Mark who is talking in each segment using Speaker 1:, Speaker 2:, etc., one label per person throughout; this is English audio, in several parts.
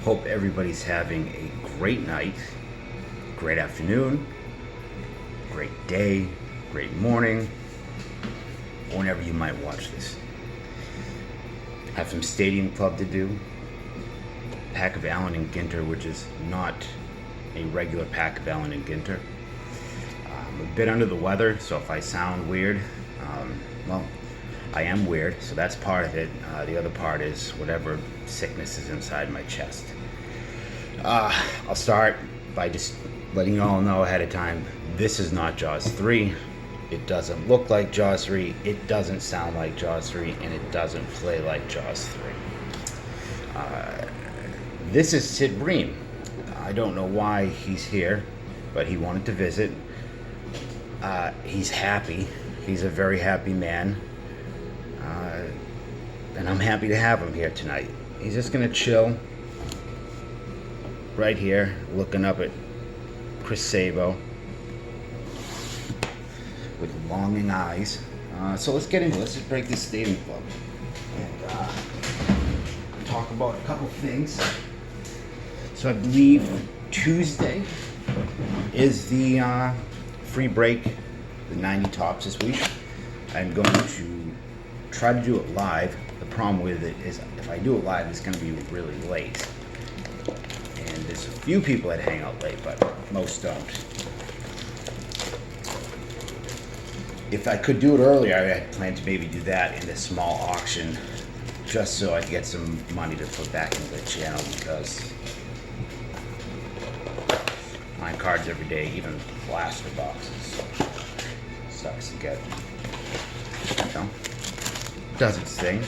Speaker 1: Hope everybody's having a great night, great afternoon, great day, great morning, whenever you might watch this. Have some Stadium Club to do. Pack of Allen and Ginter, which is not a regular pack of Allen and Ginter. I'm a bit under the weather, so if I sound weird, well, I am weird, so that's part of it. The other part is whatever sickness is inside my chest. I'll start by just letting you all know ahead of time, this is not Jaws 3. It doesn't look like Jaws 3, it doesn't sound like Jaws 3, and it doesn't play like Jaws 3. This is Sid Bream. I don't know why he's here, but he wanted to visit. He's happy. He's a very happy man. And I'm happy to have him here tonight. He's just gonna chill right here, looking up at Chris Sabo with longing eyes. So let's get into it. Let's just break this Stadium Club and talk about a couple things. So I believe Tuesday is the free break, the 90 tops this week. I'm going to try to do it live. The problem with it is if I do it live, it's going to be really late. And there's a few people that hang out late, but most don't. If I could do it earlier, I had planned to maybe do that in a small auction just so I could get some money to put back into the channel, because buying cards every day, even blaster boxes, sucks to get. You know, does its thing.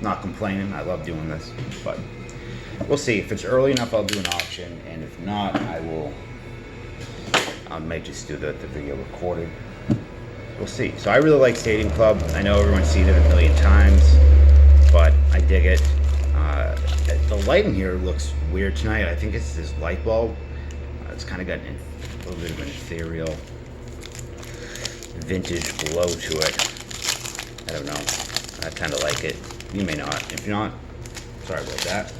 Speaker 1: Not complaining, I love doing this, but we'll see. If it's early enough, I'll do an auction, and if not, I might just do the video recorded. We'll see. So I really like Stadium Club. I know everyone's seen it a million times, but I dig it. The lighting here looks weird tonight. I think it's this light bulb. It's kind of got a little bit of an ethereal, vintage glow to it. I don't know. I kind of like it. You may not. If you're not, sorry about that.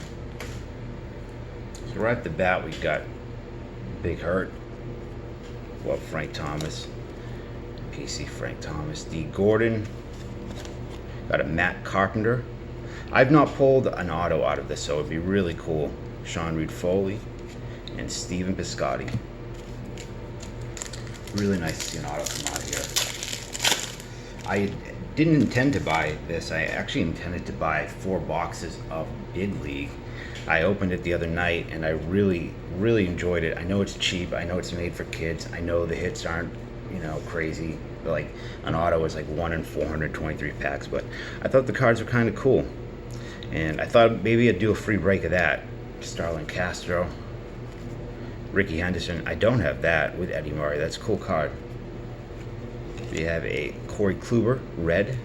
Speaker 1: So right at the bat, we've got Big Hurt. Well, Frank Thomas. PC Frank Thomas. D. Gordon. Got a Matt Carpenter. I've not pulled an auto out of this, so it'd be really cool. Sean Reed Foley and Steven Piscotty. Really nice to see an auto come out here. I didn't intend to buy this. I actually intended to buy 4 boxes of Big League. I opened it the other night and I really enjoyed it. I know it's cheap. I know it's made for kids. I know the hits aren't, crazy. Like an auto is like 1 in 423 packs, but I thought the cards were kind of cool. And I thought maybe I'd do a free break of that. Starlin Castro, Ricky Henderson. I don't have that with Eddie Murray. That's a cool card. We have a Corey Kluber, red.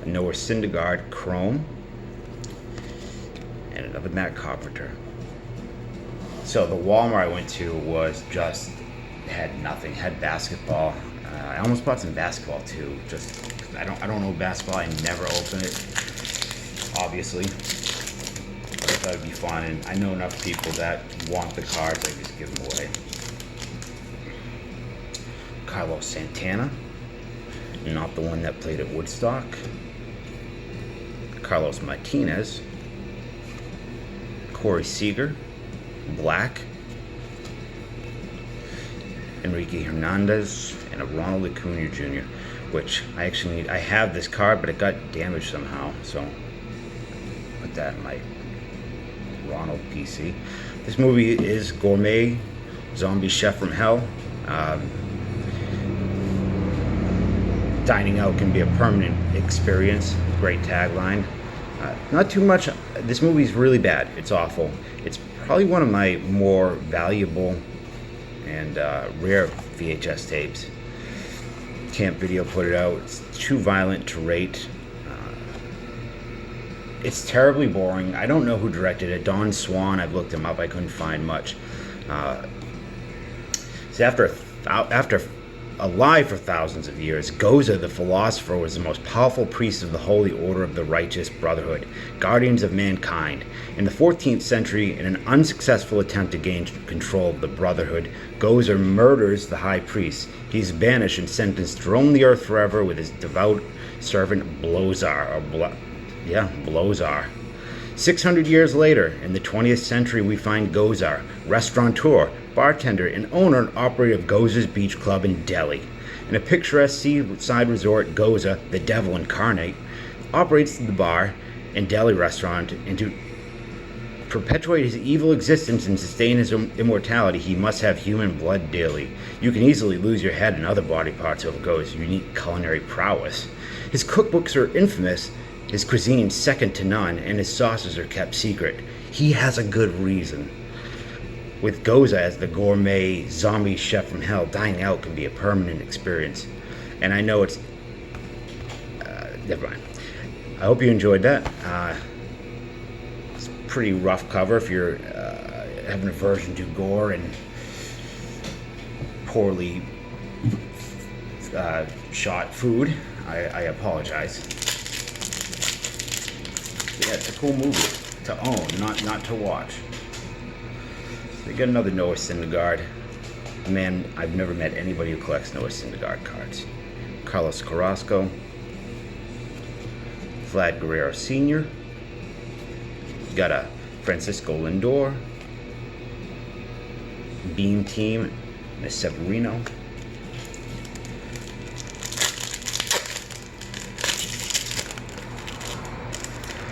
Speaker 1: A Noah Syndergaard, chrome. And another Matt Carpenter. So the Walmart I went to had nothing. Had basketball. I almost bought some basketball too. Just I don't know basketball. I never open it, obviously. But I thought it'd be fun, and I know enough people that want the cards. I just give them away. Carlos Santana, not the one that played at Woodstock. Carlos Martinez. Corey Seager, black. Enrique Hernandez, and a Ronald Acuna Jr., which I have this card, but it got damaged somehow, so put that in my Ronald PC. This movie is gourmet, zombie chef from hell. Dining out can be a permanent experience. Great tagline. Not too much. This movie's really bad. It's awful. It's probably one of my more valuable and rare VHS tapes. Camp Video put it out. It's too violent to rate. It's terribly boring. I don't know who directed it. Don Swan, I've looked him up. I couldn't find much. So after alive for thousands of years. Goza, the philosopher, was the most powerful priest of the Holy Order of the Righteous Brotherhood, guardians of mankind. In the 14th century, in an unsuccessful attempt to gain control of the Brotherhood, Goza murders the high priest. He is banished and sentenced to roam the earth forever with his devout servant Blozar. Blozar. 600 years later, in the 20th century, we find Gozar, restaurateur, bartender, and owner and operator of Goza's Beach Club in Delhi. In a picturesque seaside resort, Goza, the devil incarnate, operates the bar and Delhi restaurant, and to perpetuate his evil existence and sustain his immortality, he must have human blood daily. You can easily lose your head and other body parts over Goza's unique culinary prowess. His cookbooks are infamous, his cuisine second to none, and his sauces are kept secret. He has a good reason. With Goza as the gourmet zombie chef from hell, dining out can be a permanent experience. And I know it's... never mind. I hope you enjoyed that. It's a pretty rough cover if you're having aversion to gore and poorly shot food. I apologize. Yeah, it's a cool movie to own, not to watch. We got another Noah Syndergaard. Man, I've never met anybody who collects Noah Syndergaard cards. Carlos Carrasco. Vlad Guerrero Sr. Got a Francisco Lindor. Beam Team. And a Severino.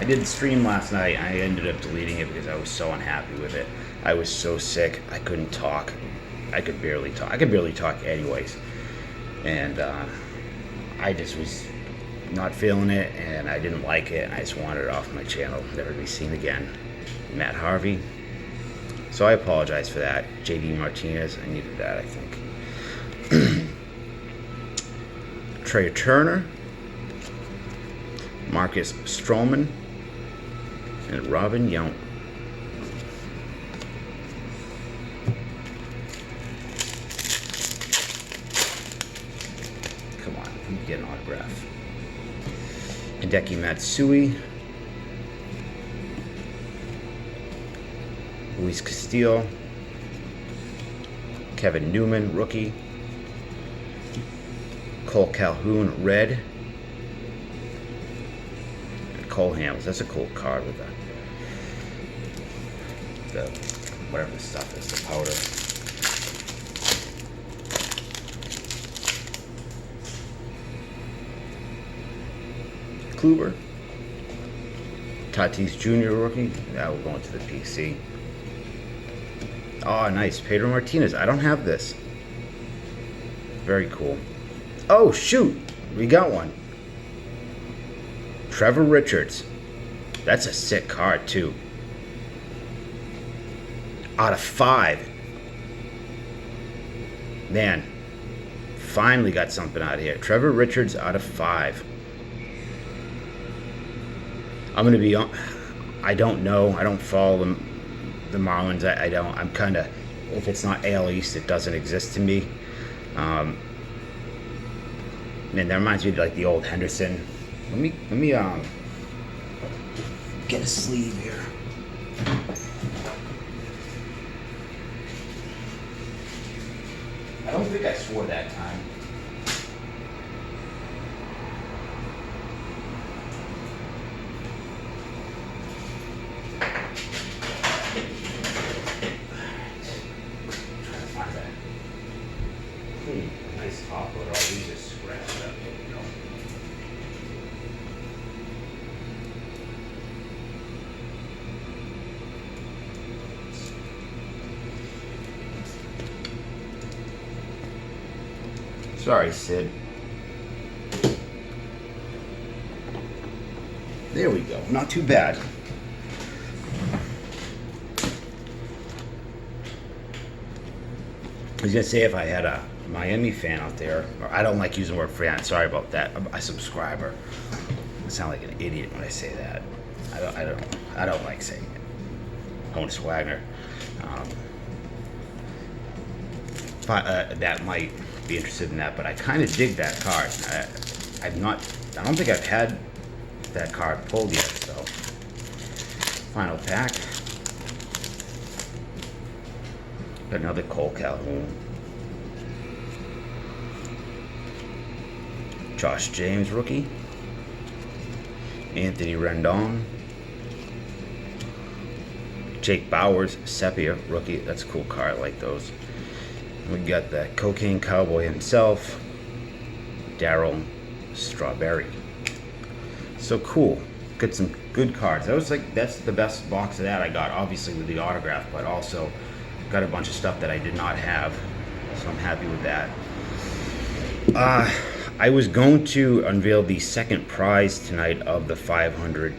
Speaker 1: I did the stream last night. I ended up deleting it because I was so unhappy with it. I was so sick, I couldn't talk. I could barely talk. I could barely talk anyways. And I just was not feeling it, and I didn't like it, and I just wanted it off my channel, never to be seen again. Matt Harvey. So I apologize for that. JD Martinez, I needed that, I think. Trey Turner. Marcus Stroman. And Robin Yount. Come on, let me get an autograph. Hideki Matsui. Luis Castillo. Kevin Newman, rookie. Cole Calhoun, red. And Cole Hamels. That's a cool card with the whatever the stuff is, the powder. Kluber. Tatis Jr. rookie. Now we're going to the PC. Oh, nice. Pedro Martinez. I don't have this. Very cool. Oh, shoot. We got one. Trevor Richards. That's a sick card, too. Out of 5. Man. Finally got something out of here. Trevor Richards out of 5. I'm going to be on... I don't know. I don't follow the Marlins. I don't. I'm kind of... If it's not AL East, it doesn't exist to me. Man, that reminds me of like the old Henderson. Let me get a sleeve here. I don't think I swore that time. Nice top load. All these are scratched up. Here we go. Sorry, Sid. There we go. Not too bad. I was gonna say if I had a Miami fan out there, or I don't like using the word fan. Sorry about that. A subscriber. I sound like an idiot when I say that. I don't like saying it. Honus Wagner. That might be interested in that, but I kind of dig that card. I don't think I've had that card pulled yet, so. Final pack. Got another Cole Calhoun. Josh James, rookie. Anthony Rendon. Jake Bowers, Sepia, rookie. That's a cool card, I like those. We got the Cocaine Cowboy himself, Darryl Strawberry. So cool. Got some good cards. That's the best box of that I got, obviously with the autograph, but also got a bunch of stuff that I did not have, so I'm happy with that. I was going to unveil the second prize tonight of the 500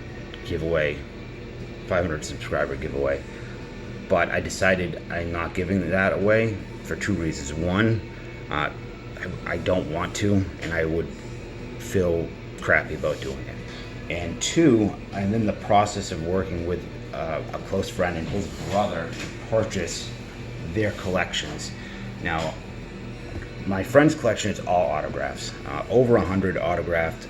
Speaker 1: giveaway, 500 subscriber giveaway, but I decided I'm not giving that away for two reasons. One, I don't want to, and I would feel crappy about doing it. And two, I'm in the process of working with a close friend and his brother to purchase their collections. Now, my friend's collection is all autographs, over 100 autographed,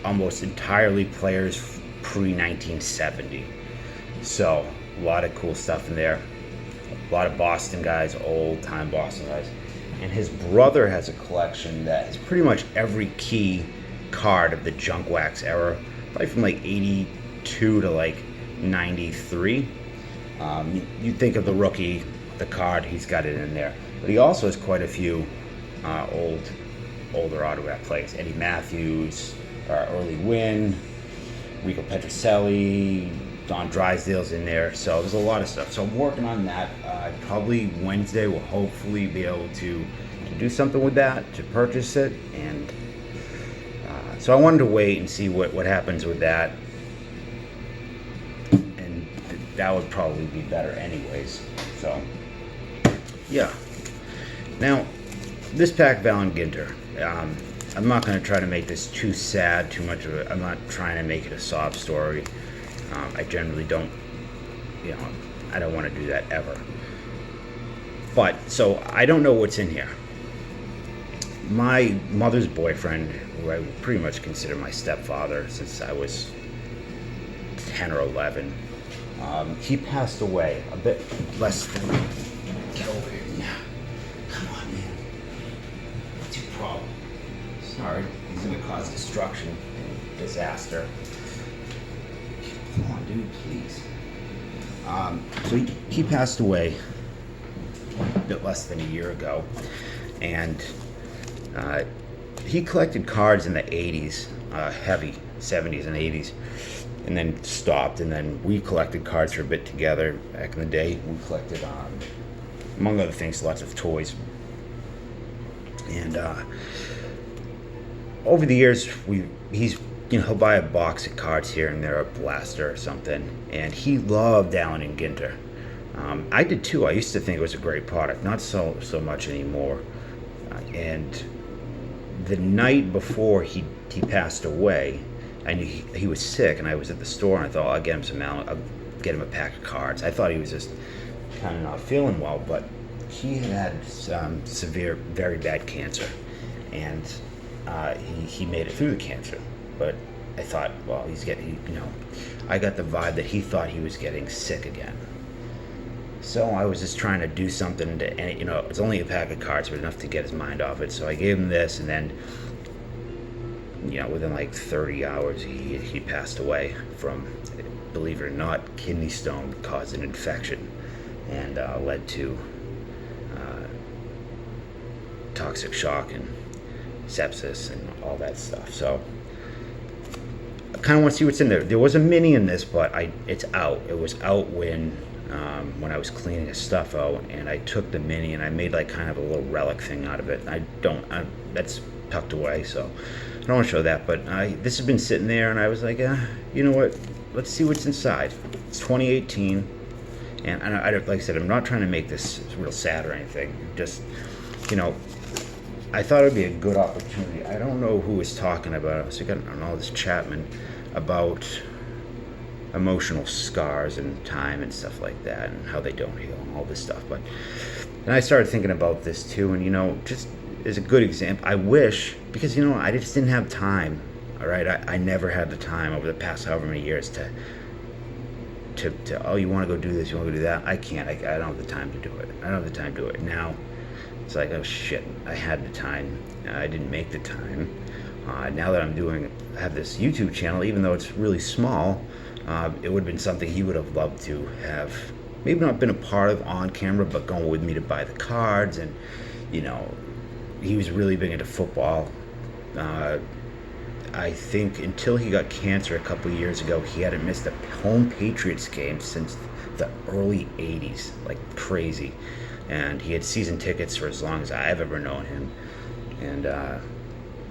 Speaker 1: almost entirely players pre-1970. So, a lot of cool stuff in there. A lot of Boston guys, old-time Boston guys. And his brother has a collection that has pretty much every key card of the junk wax era, probably from like 82 to like 93. You think of the rookie, the card, he's got it in there. But he also has quite a few older autograph players. Eddie Matthews, Early Wynn, Rico Petrocelli, Don Drysdale's in there. So there's a lot of stuff. So I'm working on that. Probably Wednesday we'll hopefully be able to do something with that, to purchase it. And so I wanted to wait and see what happens with that. And that would probably be better anyways. So, yeah. Now, this pack, Valen Ginter. I'm not going to try to make this too sad, too much of it. I'm not trying to make it a sob story. I generally don't, I don't want to do that ever. But, so, I don't know what's in here. My mother's boyfriend, who I pretty much consider my stepfather since I was 10 or 11, he passed away a bit less than... Get over here. Yeah. Come on, man. What's your problem? Sorry. He's going to cause destruction and disaster. Come on, dude, please. So he passed away a bit less than a year ago. And he collected cards in the 80s, heavy 70s and 80s, and then stopped. And then we collected cards for a bit together back in the day. We collected, among other things, lots of toys. And over the years, he'll buy a box of cards here and there, a blaster or something. And he loved Allen and Ginter. I did too. I used to think it was a great product, not so much anymore. And the night before he passed away, I knew he was sick, and I was at the store, and I thought, I'll get him some Allen, I'll get him a pack of cards. I thought he was just kind of not feeling well, but he had severe, very bad cancer, and he made it through the cancer. But I thought, well, I got the vibe that he thought he was getting sick again. So I was just trying to do something to, it's only a pack of cards, but enough to get his mind off it. So I gave him this, and then, within like 30 hours, he passed away from, believe it or not, kidney stone caused an infection and led to toxic shock and sepsis and all that stuff. So I kind of want to see what's in there. There was a mini in this, but it's out. It was out when I was cleaning his stuff out, and I took the mini and I made like kind of a little relic thing out of it. That's tucked away, so I don't want to show that. But this has been sitting there, and I was like, you know what? Let's see what's inside. It's 2018, and like I said, I'm not trying to make this real sad or anything. Just, I thought it would be a good opportunity. I don't know who was talking about it. So I got on all this Chapman about emotional scars and time and stuff like that, and how they don't heal and all this stuff. But And I started thinking about this too, and just as a good example, I wish, because I just didn't have time. All right, I never had the time over the past however many years to oh, you want to go do this, you want to go do that. I can't. I don't have the time to do it. I don't have the time to do it now. It's like, oh shit, I had the time. I didn't make the time. Now that I have this YouTube channel, even though it's really small, it would have been something he would have loved to have, maybe not been a part of on camera, but going with me to buy the cards. And, he was really big into football. I think until he got cancer a couple of years ago, he hadn't missed a home Patriots game since the early 80s, like crazy. And he had season tickets for as long as I've ever known him. And,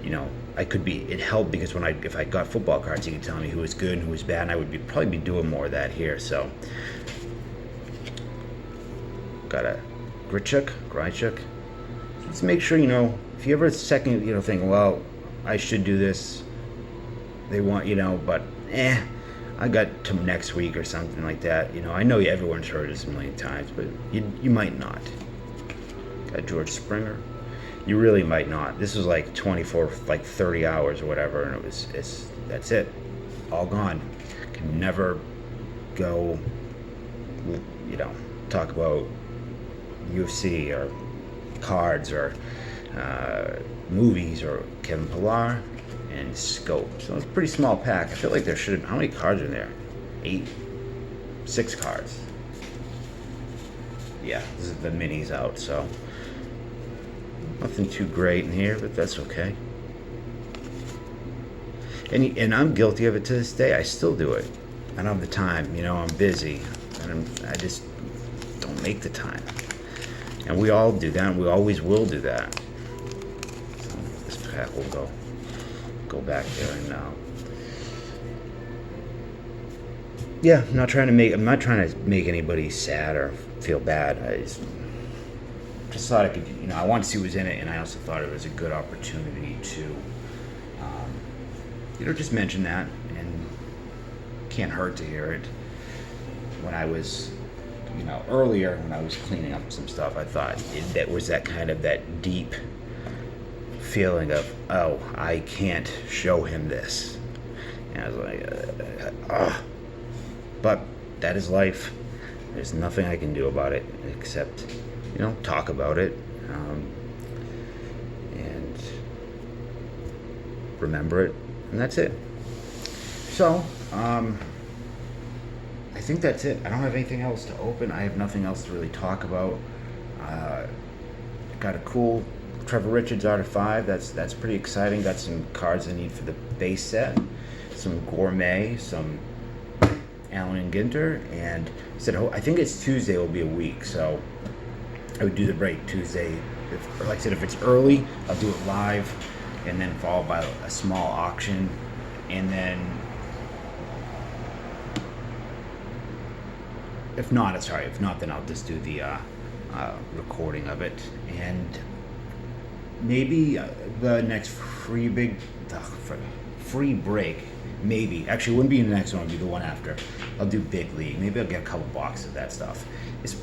Speaker 1: it helped because if I got football cards, he could tell me who was good and who was bad, and I would probably be doing more of that here. So, got a Grichuk. Let's make sure, if you ever second, think, well, I should do this, they want, but I got to next week or something like that. I know everyone's heard this a million times, but you might not. Got George Springer. You really might not. This was like 24, like 30 hours or whatever, and that's it. All gone. Can never go, talk about UFC or cards or movies or Kevin Pillar and Scope. So it's a pretty small pack. I feel like there should have, how many cards are in there? 6 cards. Yeah, this is the minis out, so nothing too great in here, but that's okay. And I'm guilty of it to this day. I still do it. I don't have the time, I'm busy, and I just don't make the time. And we all do that, and we always will do that. So this pack will go back there and now. Yeah, I'm not trying to make anybody sad or feel bad. I just thought I could, I wanted to see what was in it, and I also thought it was a good opportunity to, just mention that, and can't hurt to hear it. When I was, earlier when I was cleaning up some stuff, I thought that was that kind of that deep feeling of, oh, I can't show him this. And I was like, but that is life. There's nothing I can do about it except, talk about it, and remember it, and that's it. So, I think that's it. I don't have anything else to open. I have nothing else to really talk about. Got a cool Trevor Richards Art of 5. That's pretty exciting. Got some cards I need for the base set. Some Gourmet, some Allen and Ginter, and I think it's Tuesday will be a week, so I would do the break Tuesday. Like I said, if it's early, I'll do it live, and then followed by a small auction, and then if not, then I'll just do the recording of it, and maybe the next free break. Maybe. Actually, it wouldn't be in the next one. It'll be the one after. I'll do Big League. Maybe I'll get a couple boxes of that stuff. It's,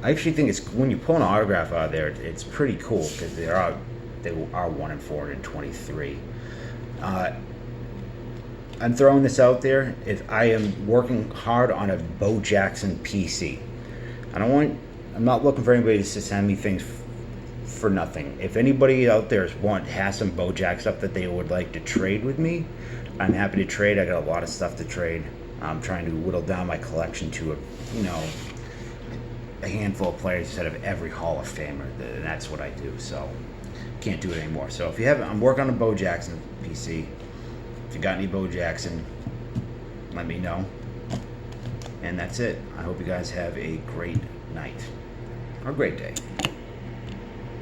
Speaker 1: I actually think it's, when you pull an autograph out of there, it's pretty cool because they are 1 in 423. I'm throwing this out there. If I am working hard on a Bo Jackson PC, I'm not looking for anybody to send me things for nothing. If anybody out there has some Bo Jack stuff that they would like to trade with me, I'm happy to trade. I got a lot of stuff to trade. I'm trying to whittle down my collection to a handful of players instead of every Hall of Famer, and that's what I do. So can't do it anymore. So if you haven't, I'm working on a Bo Jackson PC. If you got any Bo Jackson, let me know. And that's it. I hope you guys have a great night or great day.